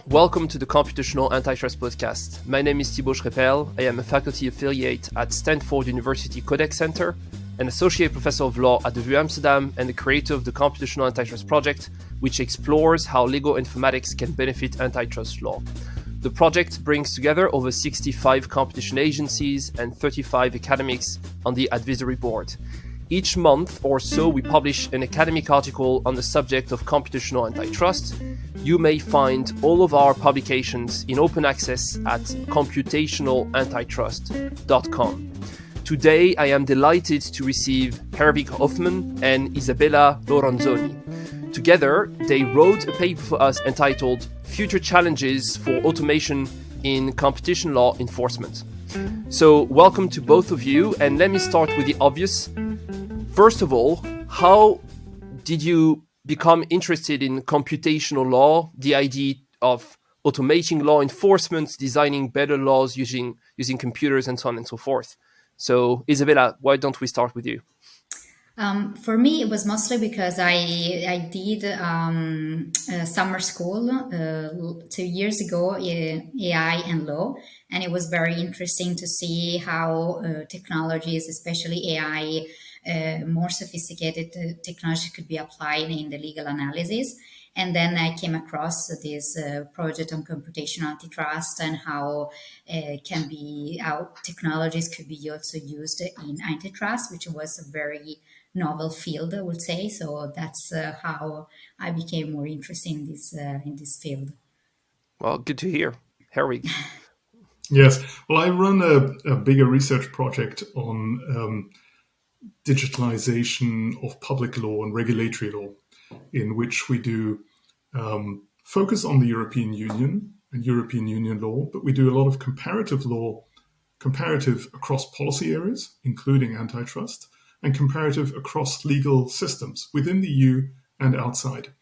Welcome to the Computational Antitrust Podcast. My name is Thibaut Schrepel. I am a faculty affiliate at Stanford University Codex Center, an associate professor of law at the VU Amsterdam, and the creator of the Computational Antitrust Project, which explores how legal informatics can benefit antitrust law. The project brings together over 65 competition agencies and 35 academics on the advisory board. Each month or so, we publish an academic article on the subject of computational antitrust. You may find all of our publications in open access at computationalantitrust.com. Today, I am delighted to receive Herwig Hofmann and Isabella Lorenzoni. Together, they wrote a paper for us entitled Future Challenges for Automation in Competition Law Enforcement. So welcome to both of you, and let me start with the obvious. First of all, how did you become interested in computational law, the idea of automating law enforcement, designing better laws using computers, and so on and so forth? So, Isabella, why don't we start with you? For me, it was mostly because I did summer school 2 years ago, AI and law, and it was very interesting to see how technologies, especially AI, more sophisticated technology could be applied in the legal analysis. And then I came across this project on computational antitrust and how how technologies could be also used in antitrust, which was a very novel field, I would say. So that's how I became more interested in this field. Well, good to hear. Herwig. Yes. Well, I run a bigger research project on digitalization of public law and regulatory law, in which we do focus on the European Union and European Union law, but we do a lot of comparative law, comparative across policy areas, including antitrust, and comparative across legal systems within the EU and outside.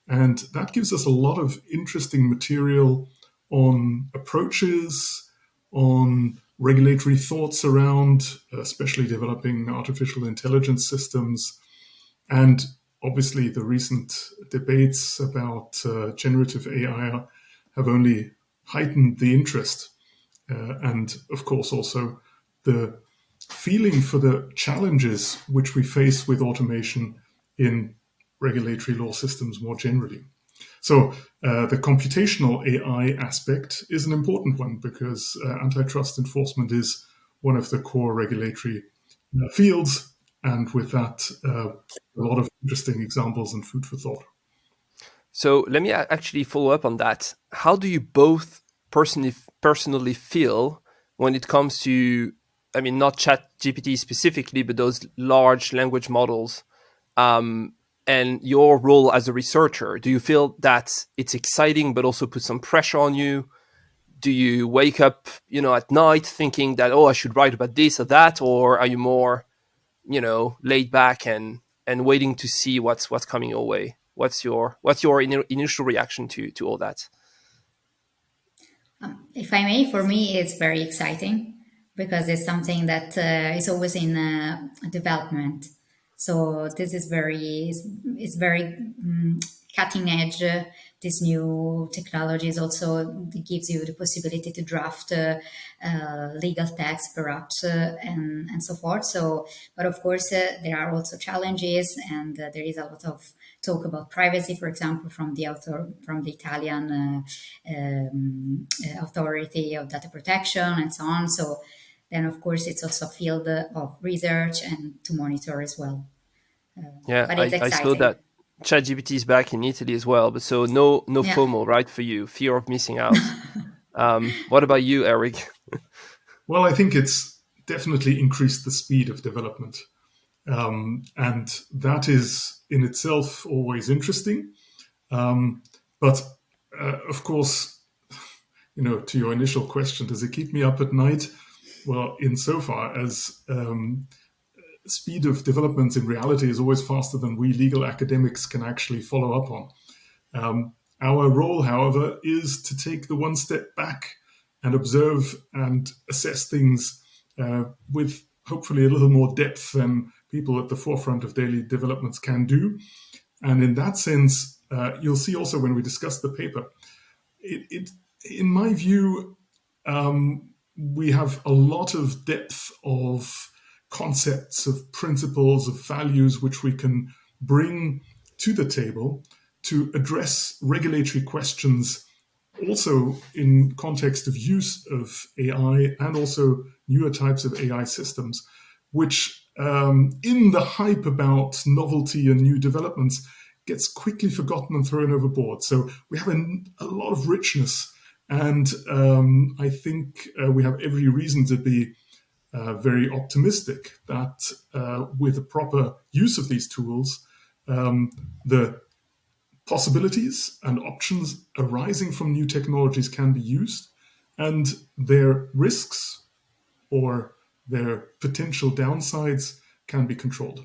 And that gives us a lot of interesting material on approaches, on regulatory thoughts around, especially developing artificial intelligence systems. And obviously, the recent debates about generative AI have only heightened the interest. And of course, also the feeling for the challenges which we face with automation in regulatory law systems more generally. So the computational AI aspect is an important one because antitrust enforcement is one of the core regulatory fields. And with that, a lot of interesting examples and food for thought. So let me actually follow up on that. How do you both personally feel when it comes to, I mean, not ChatGPT specifically, but those large language models, and your role as a researcher? Do you feel that it's exciting, but also put some pressure on you? Do you wake up, at night thinking that, oh, I should write about this or that, or are you more, laid back and waiting to see what's coming your way? What's your initial reaction to all that? If I may, for me, it's very exciting because it's something that is always in development. So this is it's very cutting edge. This new technologies also gives you the possibility to draft legal text, perhaps, and so forth. So, but of course, there are also challenges, and there is a lot of talk about privacy, for example, from the Italian authority of data protection and so on. So then, of course, it's also a field of research and to monitor as well. Yeah, But it's I saw exciting. that ChatGPT is back in Italy as well, but so no Yeah. FOMO, right, for you, fear of missing out. What about you, Eric? Well, I think it's definitely increased the speed of development. And that is in itself always interesting. But of course, to your initial question, does it keep me up at night? Well, insofar as speed of development in reality is always faster than we legal academics can actually follow up on. Our role, however, is to take the one step back and observe and assess things with hopefully a little more depth than people at the forefront of daily developments can do. And in that sense, you'll see also when we discuss the paper, in my view, we have a lot of depth of concepts, of principles, of values, which we can bring to the table to address regulatory questions, also in context of use of AI and also newer types of AI systems, which in the hype about novelty and new developments gets quickly forgotten and thrown overboard. So we have a lot of richness, and I think we have every reason to be very optimistic that with the proper use of these tools, the possibilities and options arising from new technologies can be used, and their risks or their potential downsides can be controlled.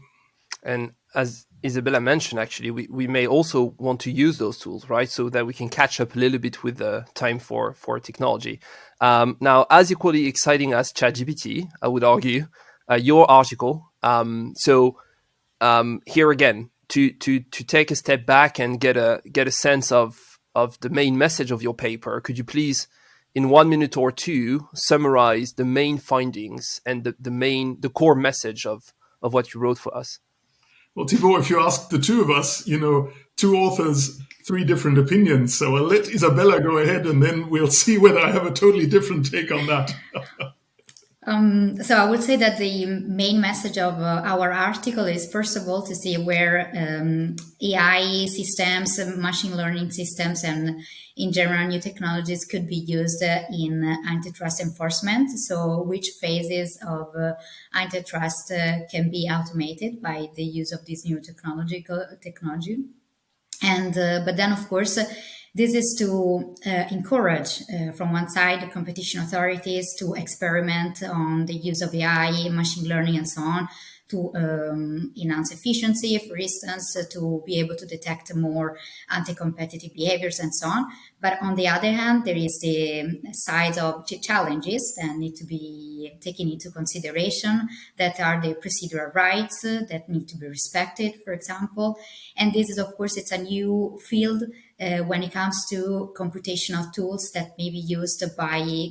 And as Isabella mentioned, actually, we may also want to use those tools, right? So that we can catch up a little bit with the time for technology. Now, as equally exciting as ChatGPT, I would argue, your article. Here again, to take a step back and get a sense of the main message of your paper, could you please, in 1 minute or two, summarize the main findings and the core message of what you wrote for us? Well, Thibaut, if you ask the two of us, two authors, three different opinions. So I'll let Isabella go ahead, and then we'll see whether I have a totally different take on that. So I would say that the main message of our article is, first of all, to see where AI systems, machine learning systems, and in general new technologies could be used in antitrust enforcement. So which phases of antitrust can be automated by the use of this new technology. And but then, of course, this is to encourage, from one side, competition authorities to experiment on the use of AI, machine learning, and so on, to enhance efficiency, for instance, to be able to detect more anti-competitive behaviors and so on. But on the other hand, there is the side of challenges that need to be taken into consideration, that are the procedural rights that need to be respected, for example. And this is, of course, it's a new field when it comes to computational tools that may be used by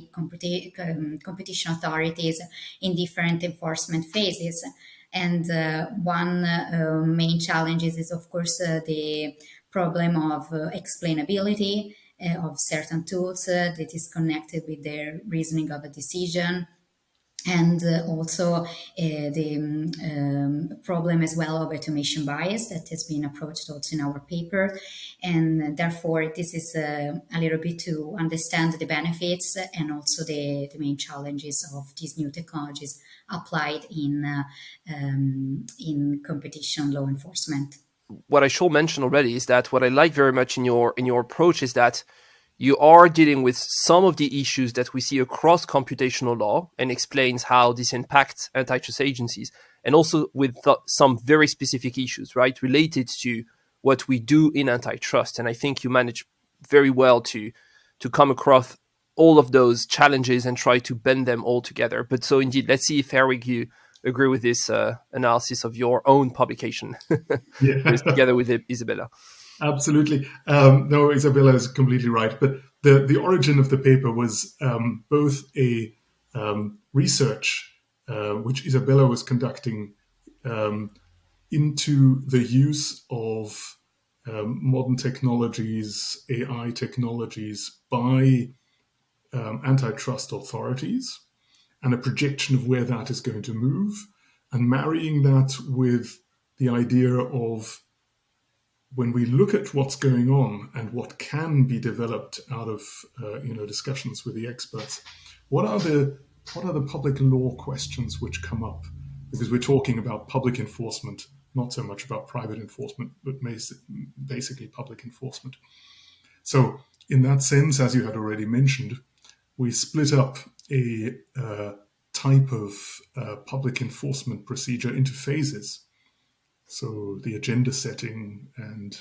competition authorities in different enforcement phases. And one main challenge is, of course, the problem of explainability of certain tools that is connected with the reasoning of a decision. And also the problem as well of automation bias that has been approached also in our paper. And therefore, this is a little bit to understand the benefits and also the main challenges of these new technologies applied in competition law enforcement. What I should mention already is that what I like very much in your approach is that you are dealing with some of the issues that we see across computational law and explains how this impacts antitrust agencies, and also with some very specific issues, right, related to what we do in antitrust. And I think you manage very well to come across all of those challenges and try to bend them all together. But so indeed, let's see if, Eric, you agree with this analysis of your own publication together with Isabella. Absolutely. No, Isabella is completely right. But the origin of the paper was both a research which Isabella was conducting into the use of modern technologies, AI technologies, by antitrust authorities, and a projection of where that is going to move, and marrying that with the idea of, when we look at what's going on and what can be developed out of discussions with the experts, what are the public law questions which come up? Because we're talking about public enforcement, not so much about private enforcement, but basically public enforcement. So in that sense, as you had already mentioned, we split up a type of public enforcement procedure into phases. So the agenda setting and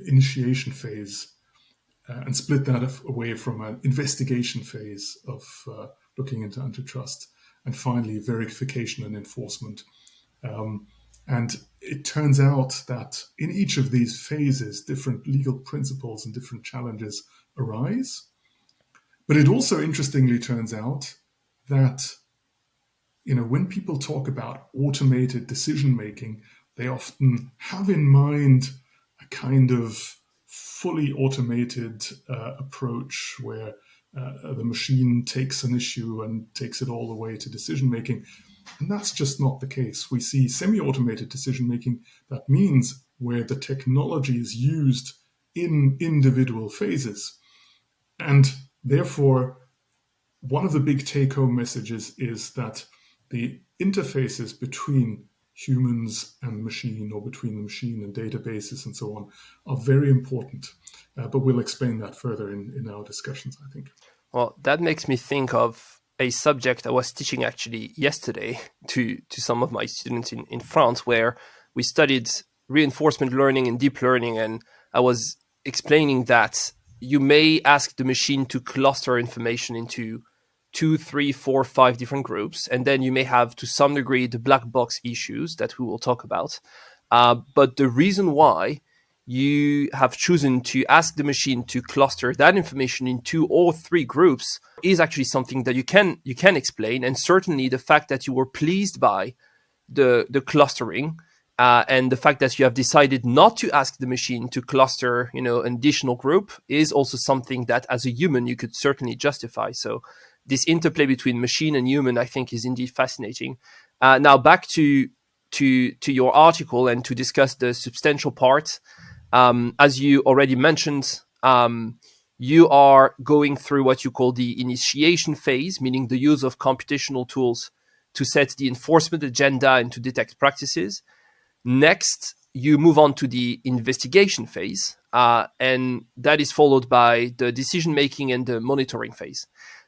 initiation phase, and split that away from an investigation phase of looking into antitrust, and finally verification and enforcement. And it turns out that in each of these phases, different legal principles and different challenges arise. But it also interestingly turns out that, when people talk about automated decision making, they often have in mind a kind of fully automated approach where the machine takes an issue and takes it all the way to decision making. And that's just not the case. We see semi-automated decision making. That means where the technology is used in individual phases. And therefore, one of the big take-home messages is that the interfaces between humans and machine, or between the machine and databases and so on, are very important. But we'll explain that further in our discussions, I think. Well, that makes me think of a subject I was teaching actually yesterday to some of my students in France, where we studied reinforcement learning and deep learning. And I was explaining that you may ask the machine to cluster information into 2, 3, 4, 5 different groups. And then you may have, to some degree, the black box issues that we will talk about. But the reason why you have chosen to ask the machine to cluster that information in 2 or 3 groups is actually something that you can explain. And certainly the fact that you were pleased by the clustering and the fact that you have decided not to ask the machine to cluster, an additional group, is also something that as a human you could certainly justify. So this interplay between machine and human, I think, is indeed fascinating. Now back to your article and to discuss the substantial part. As you already mentioned, you are going through what you call the initiation phase, meaning the use of computational tools to set the enforcement agenda and to detect practices. Next, you move on to the investigation phase, and that is followed by the decision-making and the monitoring phase.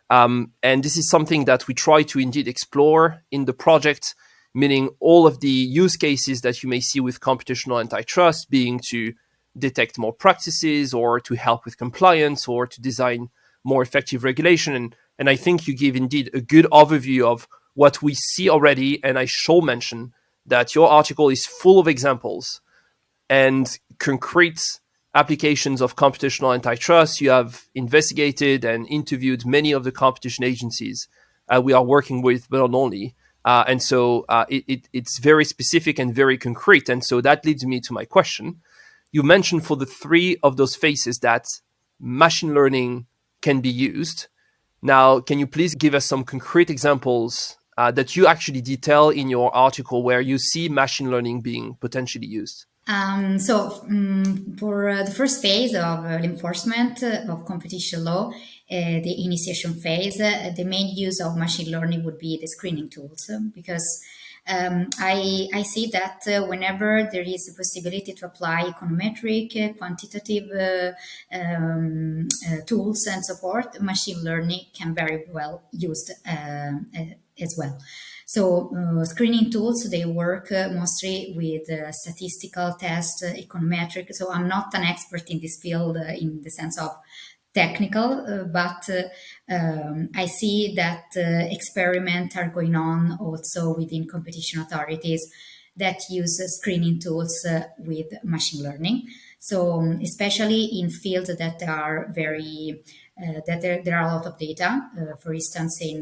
And this is something that we try to indeed explore in the project, meaning all of the use cases that you may see with computational antitrust being to detect more practices or to help with compliance or to design more effective regulation. And I think you give indeed a good overview of what we see already. And I shall mention that your article is full of examples and concrete applications of computational antitrust. You have investigated and interviewed many of the competition agencies we are working with, but not only. And so it's very specific and very concrete. And so that leads me to my question. You mentioned for the 3 of those phases that machine learning can be used. Now, can you please give us some concrete examples that you actually detail in your article where you see machine learning being potentially used? For the first phase of enforcement of competition law, the initiation phase, the main use of machine learning would be the screening tools, because I see that whenever there is a possibility to apply econometric, quantitative tools and so forth, machine learning can very well used as well. So screening tools, they work mostly with statistical tests, econometric. So I'm not an expert in this field in the sense of technical, but I see that experiments are going on also within competition authorities that use screening tools with machine learning. So especially in fields that are very that there are a lot of data, for instance, in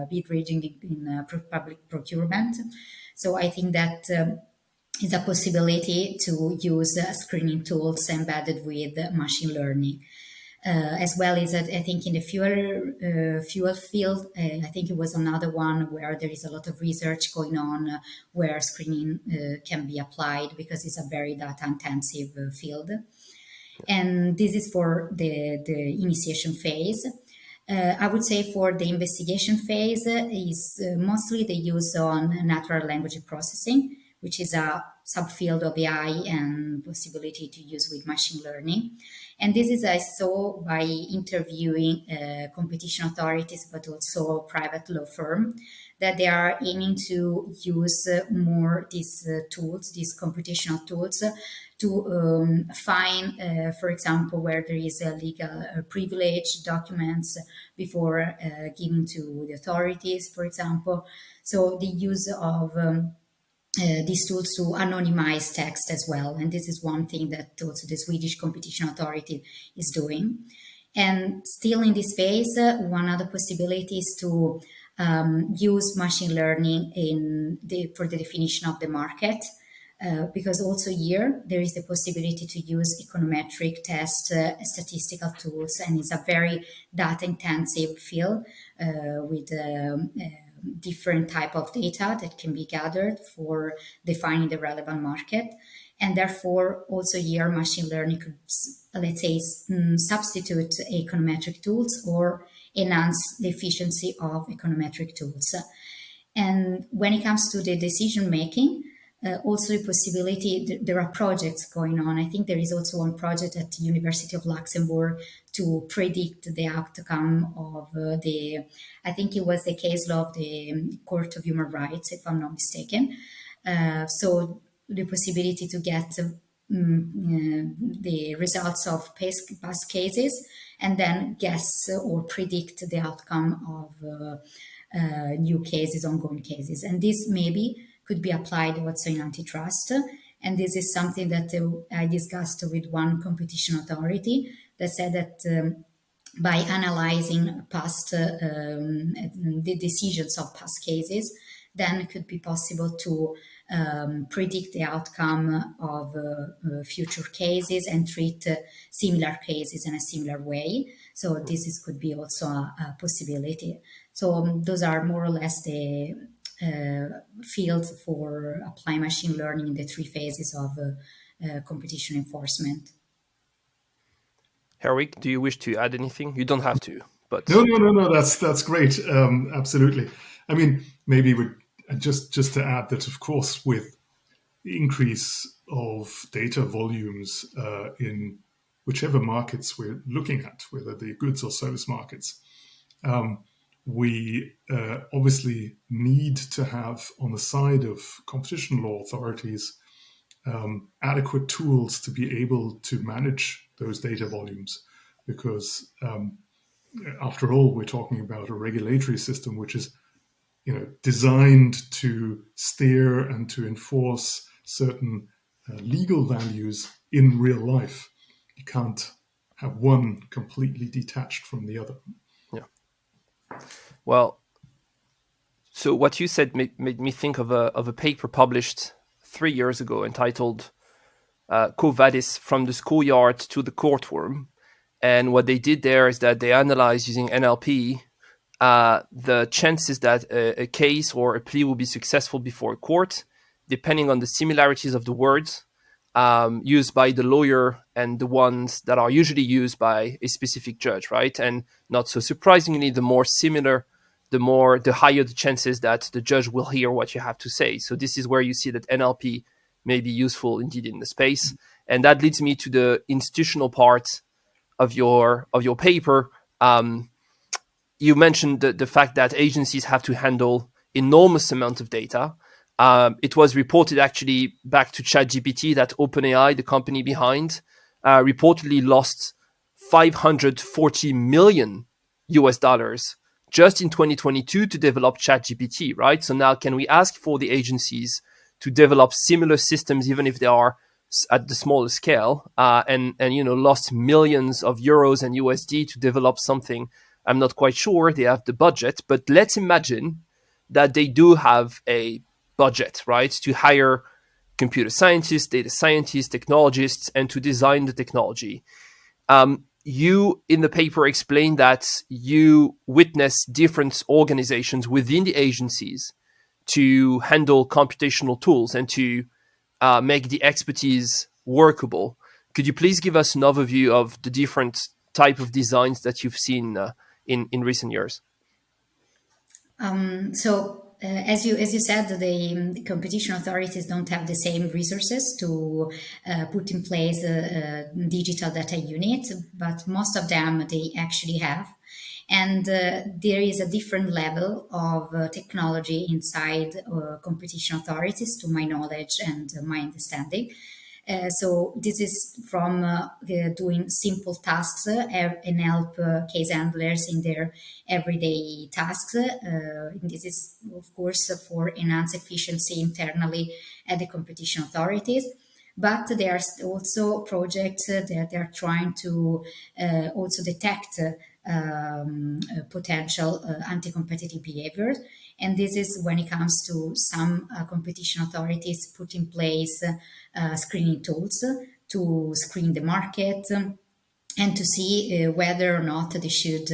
bid reading in public procurement. So I think that is a possibility to use screening tools embedded with machine learning. As well as I think in the fuel field, I think it was another one where there is a lot of research going on where screening can be applied because it's a very data intensive field. And this is for the initiation phase. I would say for the investigation phase is mostly the use on natural language processing, which is a subfield of AI and possibility to use with machine learning. And this is I saw by interviewing competition authorities, but also private law firm, that they are aiming to use more these tools, these computational tools, to find, for example, where there is a legal privilege documents before giving to the authorities, for example. So the use of these tools to anonymize text as well. And this is one thing that also the Swedish Competition Authority is doing. And still in this phase, one other possibility is to use machine learning for the definition of the market. Because also here there is the possibility to use econometric test statistical tools, and it's a very data intensive field with different type of data that can be gathered for defining the relevant market. And therefore also here machine learning could, let's say, substitute econometric tools or enhance the efficiency of econometric tools. And when it comes to the decision making, also the possibility, there are projects going on. I think there is also one project at the University of Luxembourg to predict the outcome of I think it was the case law of the Court of Human Rights, if I'm not mistaken. So the possibility to get the results of past cases and then guess or predict the outcome of new cases, ongoing cases. And this maybe could be applied also in antitrust. And this is something that I discussed with one competition authority that said that by analyzing past the decisions of past cases, then it could be possible to predict the outcome of future cases and treat similar cases in a similar way. So this could be also a possibility. So those are more or less the fields for applying machine learning in the three phases of competition enforcement. Herwig, do you wish to add anything? You don't have to, but No. That's great. Absolutely. I mean, maybe just to add that, of course, with the increase of data volumes in whichever markets we're looking at, whether they're goods or service markets, we obviously need to have on the side of competition law authorities adequate tools to be able to manage those data volumes, because after all, we're talking about a regulatory system which is designed to steer and to enforce certain legal values in real life. You can't have one completely detached from the other. Yeah. Well, so what you said made me think of a paper published 3 years ago entitled Quo Vadis, From the Schoolyard to the Courtroom. And what they did there is that they analyzed using NLP the chances that a case or a plea will be successful before a court, depending on the similarities of the words used by the lawyer and the ones that are usually used by a specific judge, right? And not so surprisingly, the more similar, the higher the chances that the judge will hear what you have to say. So this is where you see that NLP may be useful indeed in the space. And that leads me to the institutional part of your paper. You mentioned the fact that agencies have to handle enormous amount of data. It was reported actually back to ChatGPT that OpenAI, the company behind, reportedly lost $540 million just in 2022 to develop ChatGPT, right? So now can we ask for the agencies to develop similar systems, even if they are at the smaller scale, and lost millions of euros and USD to develop something? I'm not quite sure they have the budget, but let's imagine that they do have a budget, right, to hire computer scientists, data scientists, technologists, and to design the technology. You, in the paper, explain that you witness different organizations within the agencies to handle computational tools and to make the expertise workable. Could you please give us an overview of the different type of designs that you've seen in recent years? As you said, the competition authorities don't have the same resources to put in place a digital data unit, but most of them they actually have. And there is a different level of technology inside competition authorities, to my knowledge and my understanding. So this is from doing simple tasks and help case handlers in their everyday tasks. This is, of course, for enhance efficiency internally at the competition authorities. But there are also projects that they are trying to also detect potential anti-competitive behaviors. And this is when it comes to some competition authorities put in place screening tools to screen the market, and to see whether or not they should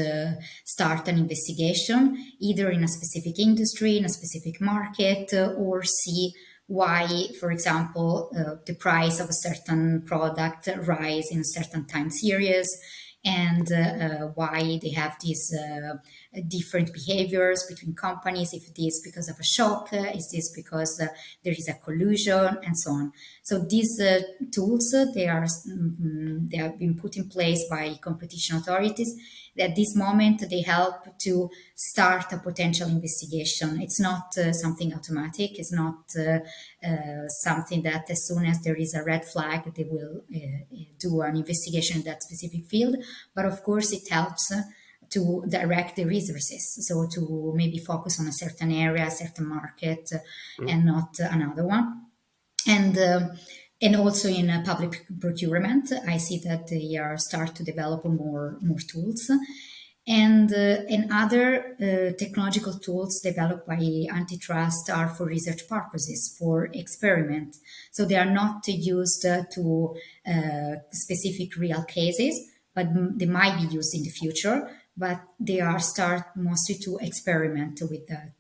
start an investigation either in a specific industry, in a specific market, or see why, for example, the price of a certain product rise in a certain time series, and why they have these different behaviors between companies. If it is because of a shock, is this because there is a collusion, and so on. So these tools, they have been put in place by competition authorities. At this moment, they help to start a potential investigation. It's not something automatic. It's not something that as soon as there is a red flag, they will do an investigation in that specific field. But of course, it helps to direct the resources, so to maybe focus on a certain area, a certain market, and not another one. And also in public procurement, I see that they are start to develop more tools, and other technological tools developed by antitrust are for research purposes, for experiment. So they are not used to specific real cases, but they might be used in the future. But they are start mostly to experiment with that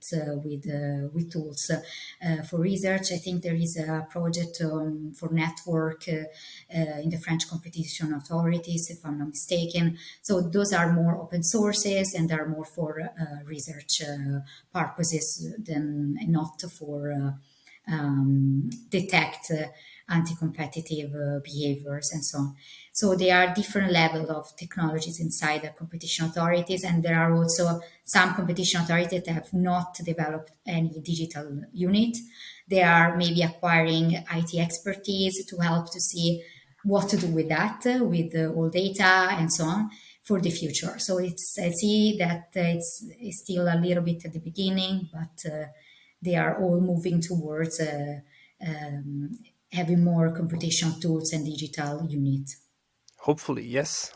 with tools for research. I think there is a project for network in the French competition authorities, if I'm not mistaken. So those are more open sources and are more for research purposes than not for detect anti-competitive behaviors and so on. So there are different levels of technologies inside the competition authorities, and there are also some competition authorities that have not developed any digital unit. They are maybe acquiring IT expertise to help to see what to do with that, with all data and so on for the future. So I see that it's still a little bit at the beginning, but they are all moving towards having more computational tools and digital units. Hopefully, yes.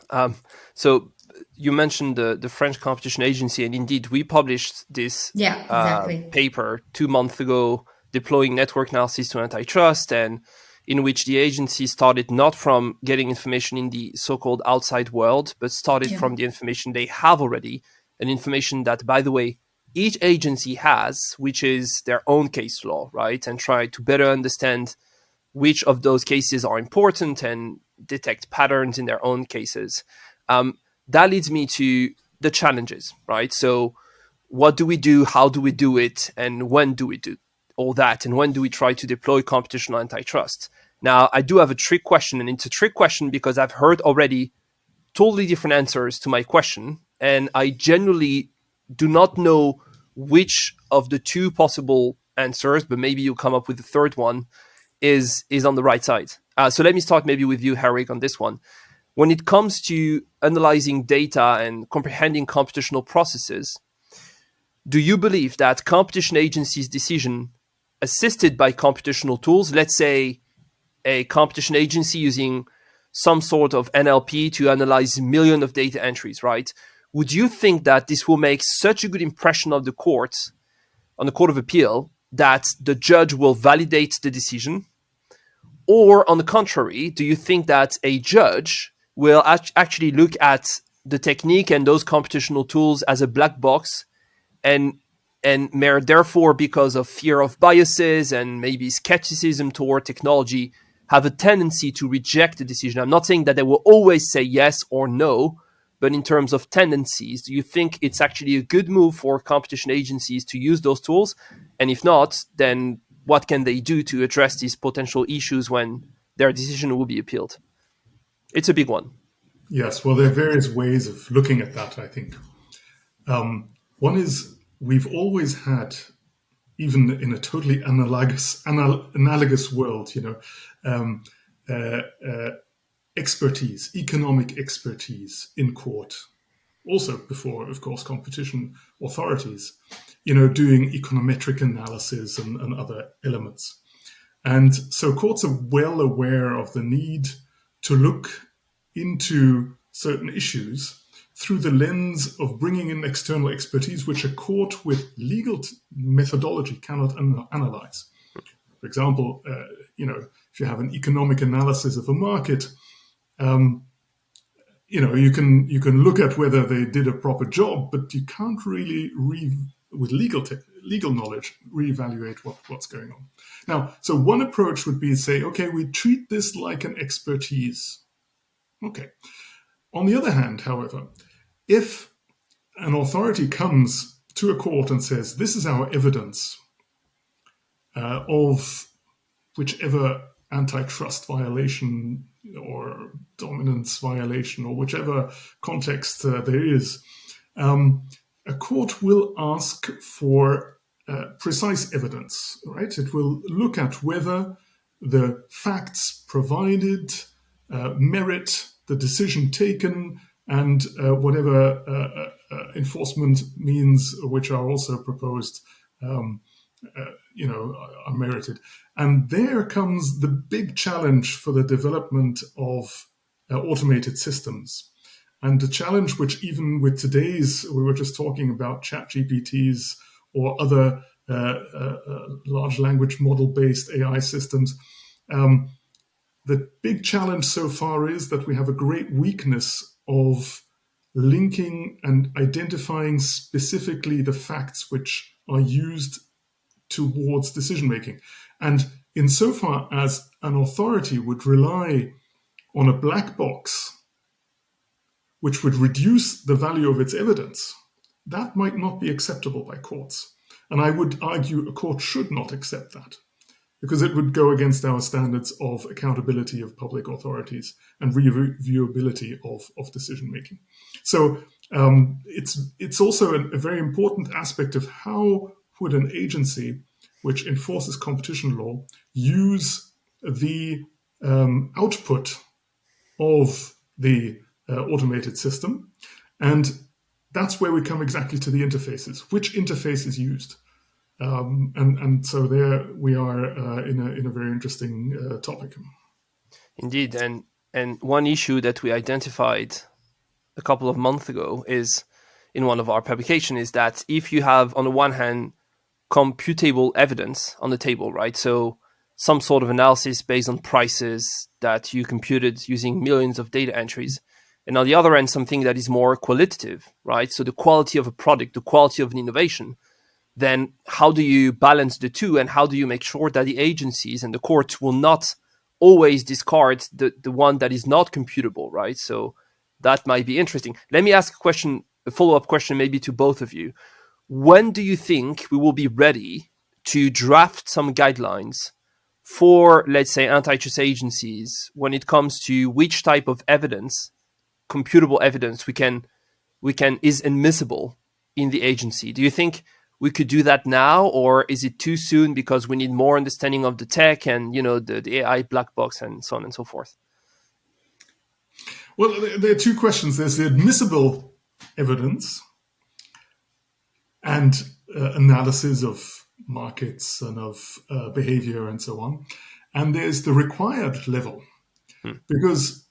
So you mentioned the French Competition Agency, and indeed, we published this Yeah, exactly. paper 2 months ago, deploying network analysis to antitrust, and in which the agency started not from getting information in the so-called outside world, but started Yeah. from the information they have already, and information that, by the way, each agency has, which is their own case law, right? And try to better understand which of those cases are important and detect patterns in their own cases. That leads me to the challenges, right? So, what do we do? How do we do it? And when do we do all that? And when do we try to deploy computational antitrust? Now, I do have a trick question, and it's a trick question because I've heard already totally different answers to my question, and I genuinely do not know which of the two possible answers, but maybe you come up with the third one is on the right side. So let me start maybe with you, Herrick, on this one. When it comes to analyzing data and comprehending computational processes, do you believe that competition agencies' decision assisted by computational tools, let's say a competition agency using some sort of NLP to analyze millions of data entries, right? Would you think that this will make such a good impression of the court, on the Court of Appeal, that the judge will validate the decision? Or on the contrary, do you think that a judge will actually look at the technique and those computational tools as a black box, and may therefore, because of fear of biases and maybe skepticism toward technology, have a tendency to reject the decision? I'm not saying that they will always say yes or no, but in terms of tendencies, do you think it's actually a good move for competition agencies to use those tools? And if not, then what can they do to address these potential issues when their decision will be appealed? It's a big one. Yes, well, there are various ways of looking at that, I think. One is we've always had, even in a totally analogous world, expertise, economic expertise in court. Also before, of course, competition authorities, doing econometric analysis and other elements. And so courts are well aware of the need to look into certain issues through the lens of bringing in external expertise, which a court with legal methodology cannot analyze. For example, if you have an economic analysis of a market, you can look at whether they did a proper job, but you can't really with legal knowledge reevaluate what's going on. Now, so one approach would be to say, okay, we treat this like an expertise. Okay. On the other hand, however, if an authority comes to a court and says, this is our evidence of whichever antitrust violation or dominance violation or whichever context there is, a court will ask for precise evidence, right? It will look at whether the facts provided merit the decision taken and whatever enforcement means which are also proposed are merited. And there comes the big challenge for the development of automated systems. And the challenge which even with today's, we were just talking about ChatGPTs or other large language model-based AI systems, the big challenge so far is that we have a great weakness of linking and identifying specifically the facts which are used towards decision-making. And insofar as an authority would rely on a black box, which would reduce the value of its evidence, that might not be acceptable by courts. And I would argue a court should not accept that, because it would go against our standards of accountability of public authorities and reviewability of decision-making. So it's also a very important aspect of how would an agency which enforces competition law use the output of the automated system. And that's where we come exactly to the interfaces. Which interface is used? And so there we are in a very interesting topic. Indeed, and one issue that we identified a couple of months ago is in one of our publications is that if you have on the one hand computable evidence on the table, right? So some sort of analysis based on prices that you computed using millions of data entries. And on the other end, something that is more qualitative, right? So the quality of a product, the quality of an innovation. Then how do you balance the two, and how do you make sure that the agencies and the courts will not always discard the one that is not computable, right? So that might be interesting. Let me ask a follow-up question maybe to both of you. When do you think we will be ready to draft some guidelines for, let's say, antitrust agencies when it comes to which type of evidence, computable evidence, is admissible in the agency? Do you think we could do that now, or is it too soon because we need more understanding of the tech and the AI black box and so on and so forth? Well, there are two questions. There's the admissible evidence and analysis of markets and of behavior and so on. And there's the required level, because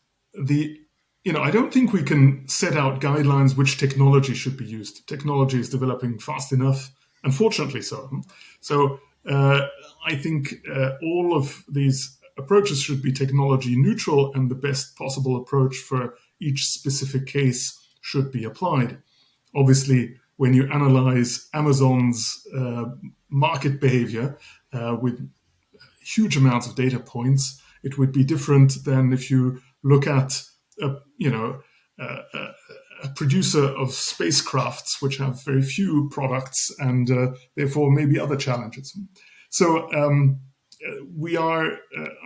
I don't think we can set out guidelines which technology should be used. Technology is developing fast enough, unfortunately so. So I think all of these approaches should be technology neutral, and the best possible approach for each specific case should be applied. Obviously, when you analyze Amazon's market behavior with huge amounts of data points, it would be different than if you look at a producer of spacecrafts, which have very few products and therefore maybe other challenges. So I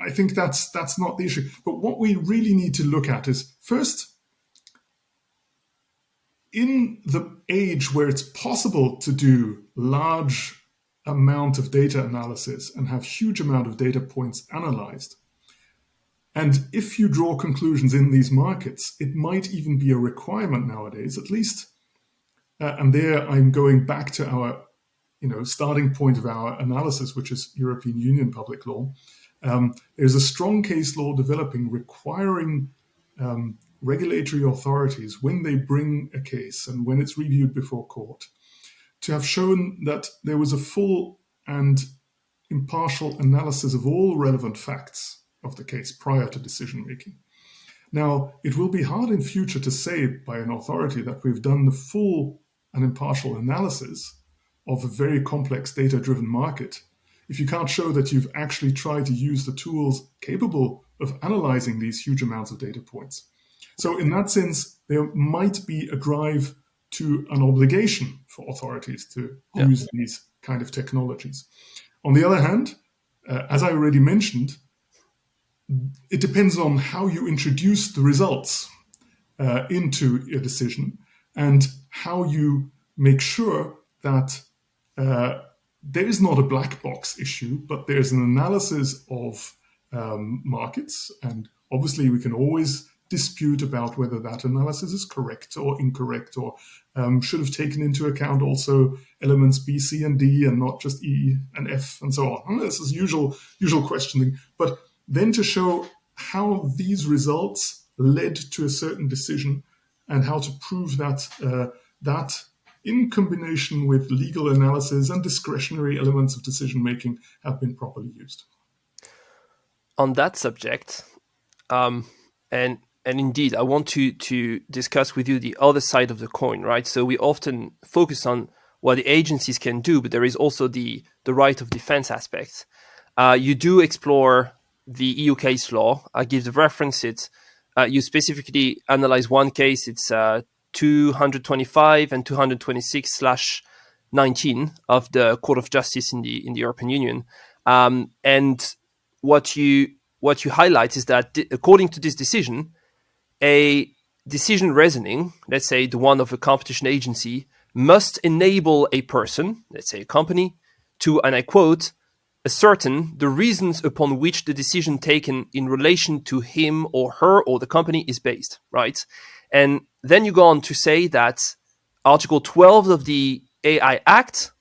think that's not the issue. But what we really need to look at is, first, in the age where it's possible to do large amount of data analysis and have huge amount of data points analyzed, And if you draw conclusions in these markets, it might even be a requirement nowadays, at least. And there I'm going back to our starting point of our analysis, which is European Union public law. There's a strong case law developing requiring regulatory authorities, when they bring a case and when it's reviewed before court, to have shown that there was a full and impartial analysis of all relevant facts of the case prior to decision making. Now, it will be hard in future to say by an authority that we've done the full and impartial analysis of a very complex data-driven market if you can't show that you've actually tried to use the tools capable of analyzing these huge amounts of data points. So in that sense, there might be a drive to an obligation for authorities to use these kind of technologies. On the other hand, as I already mentioned, it depends on how you introduce the results into a decision and how you make sure that there is not a black box issue, but there's an analysis of markets. And obviously, we can always dispute about whether that analysis is correct or incorrect, or should have taken into account also elements B, C, and D, and not just E and F, and so on. This is usual questioning. But then to show how these results led to a certain decision and how to prove that that in combination with legal analysis and discretionary elements of decision making have been properly used. On that subject, and indeed, I want to discuss with you the other side of the coin, right? So we often focus on what the agencies can do, but there is also the right of defense aspect. You do explore the EU case law. I give the reference. You specifically analyze one case. It's 225 and 226/19 of the Court of Justice in the European Union. And what you highlight is that according to this decision, a decision reasoning, let's say the one of a competition agency, must enable a person, let's say a company, to, and I quote, ascertain the reasons upon which the decision taken in relation to him or her or the company is based, right? And then you go on to say that Article 12 of the AI Act,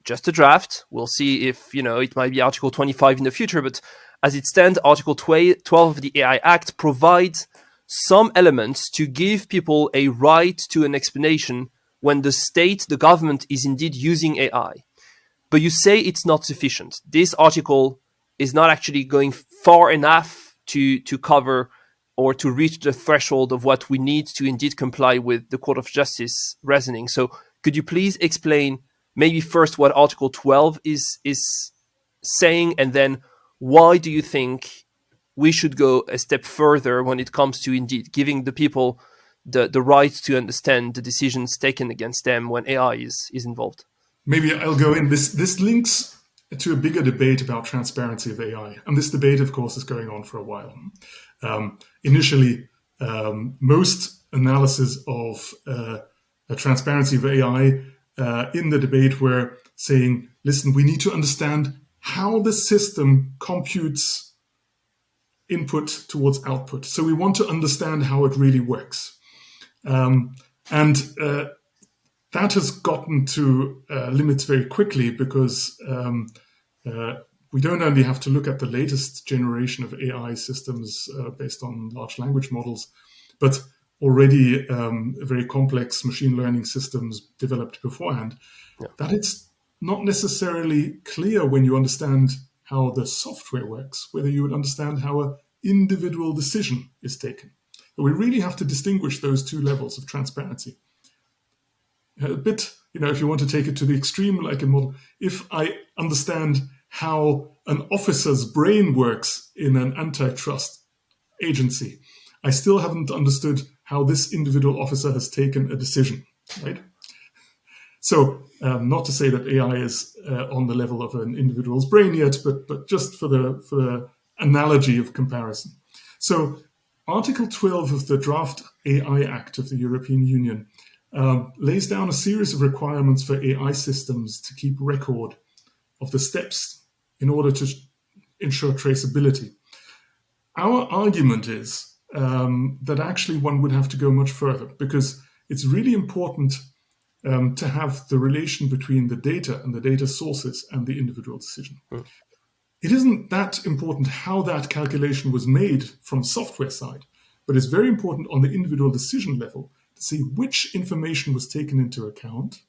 just a draft, we'll see if, it might be Article 25 in the future, but as it stands, Article 12 of the AI Act provides some elements to give people a right to an explanation when the state, the government, is indeed using AI. But you say it's not sufficient. This article is not actually going far enough to cover or to reach the threshold of what we need to indeed comply with the Court of Justice reasoning. So could you please explain maybe first what Article 12 is saying, and then why do you think we should go a step further when it comes to indeed giving the people the right to understand the decisions taken against them when AI is involved? Maybe I'll go in. This links to a bigger debate about transparency of AI. And this debate, of course, is going on for a while. Initially, most analysis of the transparency of AI in the debate were saying, listen, we need to understand how the system computes input towards output. So we want to understand how it really works. That has gotten to limits very quickly because we don't only have to look at the latest generation of AI systems based on large language models, but already very complex machine learning systems developed beforehand. Yeah. That it's not necessarily clear when you understand how the software works, whether you would understand how an individual decision is taken. But we really have to distinguish those two levels of transparency. A bit, if you want to take it to the extreme, like a model, if I understand how an officer's brain works in an antitrust agency, I still haven't understood how this individual officer has taken a decision, right? So not to say that AI is on the level of an individual's brain yet, but just for the analogy of comparison. So Article 12 of the Draft AI Act of the European Union lays down a series of requirements for AI systems to keep record of the steps in order to ensure traceability. Our argument is that actually one would have to go much further, because it's really important to have the relation between the data and the data sources and the individual decision. Mm. It isn't that important how that calculation was made from software side, but it's very important on the individual decision level to see which information was taken into account,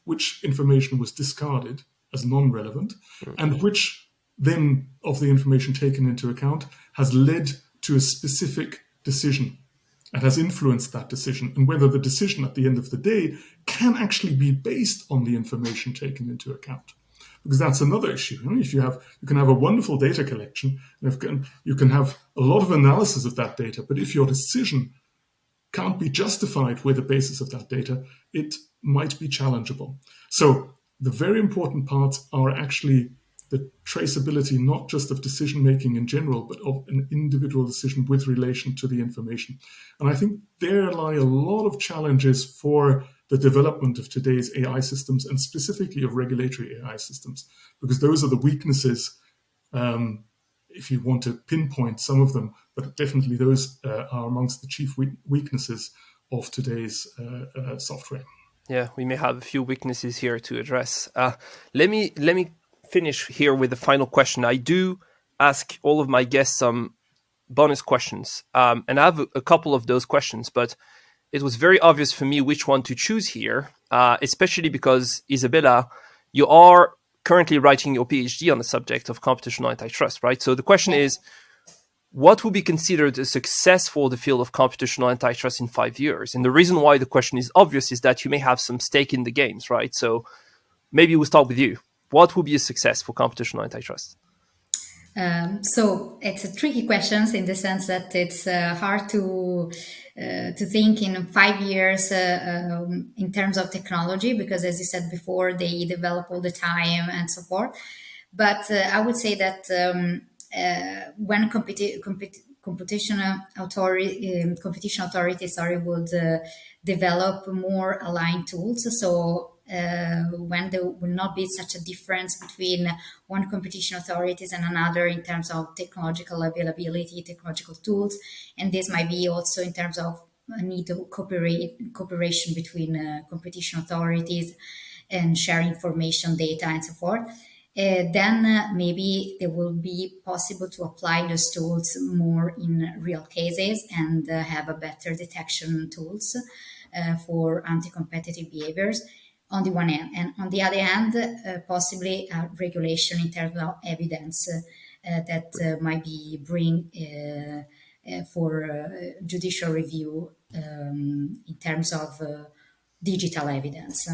which information was discarded as non-relevant, and which then of the information taken into account has led to a specific decision and has influenced that decision, and whether the decision at the end of the day can actually be based on the information taken into account. Because that's another issue. If you can have a wonderful data collection, and you can have a lot of analysis of that data, but if your decision can't be justified with the basis of that data, it might be challengeable. So the very important parts are actually the traceability, not just of decision making in general, but of an individual decision with relation to the information. And I think there lie a lot of challenges for the development of today's AI systems, and specifically of regulatory AI systems, because those are the weaknesses, if you want to pinpoint some of them, but definitely those are amongst the chief weaknesses of today's software. Yeah, we may have a few weaknesses here to address. Let me finish here with the final question. I do ask all of my guests some bonus questions, and I have a couple of those questions, but it was very obvious for me which one to choose here, especially because, Isabella, you are currently writing your PhD on the subject of computational antitrust, right? So the question is, what would be considered a success for the field of computational antitrust in 5 years? And the reason why the question is obvious is that you may have some stake in the games, right? So maybe we'll start with you. What would be a success for computational antitrust? So it's a tricky question in the sense that it's hard to think in 5 years in terms of technology, because as you said before, they develop all the time and so forth. But I would say that when competition authorities would develop more aligned tools, so when there will not be such a difference between one competition authorities and another in terms of technological availability, technological tools, and this might be also in terms of a need of cooperation between competition authorities and share information, data, and so forth. Then maybe it will be possible to apply those tools more in real cases and have a better detection tools for anti-competitive behaviors on the one hand, and on the other hand, possibly regulation in terms of evidence that might be bring for judicial review in terms of digital evidence.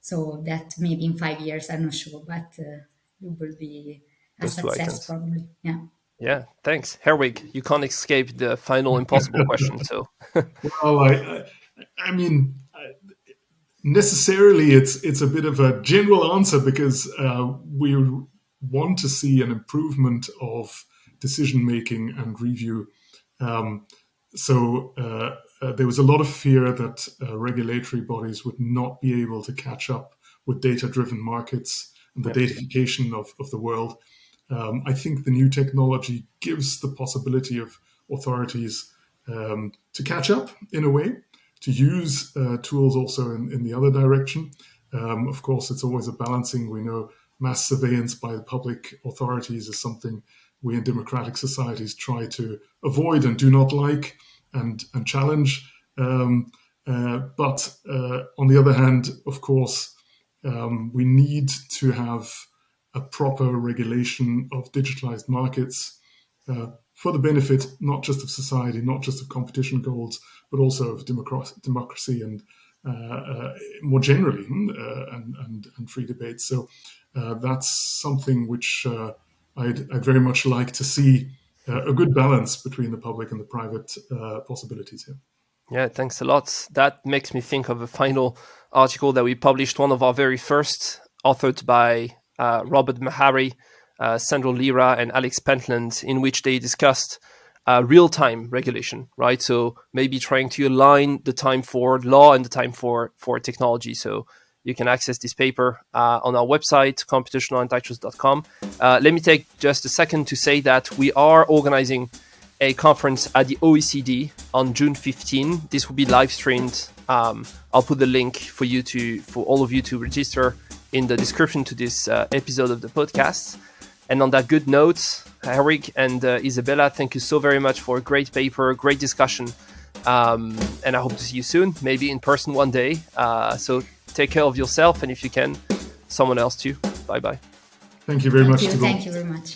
So that maybe in 5 years, I'm not sure, but it will be a Those two success items. probably. Yeah. Yeah, thanks. Herwig, you can't escape the final impossible question. So, Well, I mean, necessarily it's a bit of a general answer, because we want to see an improvement of decision making and review. So there was a lot of fear that regulatory bodies would not be able to catch up with data-driven markets and the datafication of the world. I think the new technology gives the possibility of authorities to catch up in a way, to use tools also in the other direction. Of course, it's always a balancing. We know mass surveillance by the public authorities is something we in democratic societies try to avoid and do not like and challenge. But on the other hand, of course, we need to have a proper regulation of digitalized markets for the benefit not just of society, not just of competition goals, but also of democracy and more generally, and free debate. So that's something which I'd very much like to see, a good balance between the public and the private possibilities here. yeah, thanks a lot. That makes me think of a final article that we published, one of our very first, authored by Robert Mahari, Sandro Lira, and Alex Pentland, in which they discussed real-time regulation, right? So maybe trying to align the time for law and the time for technology. So you can access this paper on our website, computationalantitrust.com. Let me take just a second to say that we are organizing a conference at the OECD on June 15. This will be live streamed. I'll put the link for all of you to register in the description to this episode of the podcast. And on that good note, Eric and Isabella, thank you so very much for a great paper, great discussion. And I hope to see you soon, maybe in person one day. So take care of yourself, and if you can, someone else too. Bye-bye. Thank you very much. Thank you very much.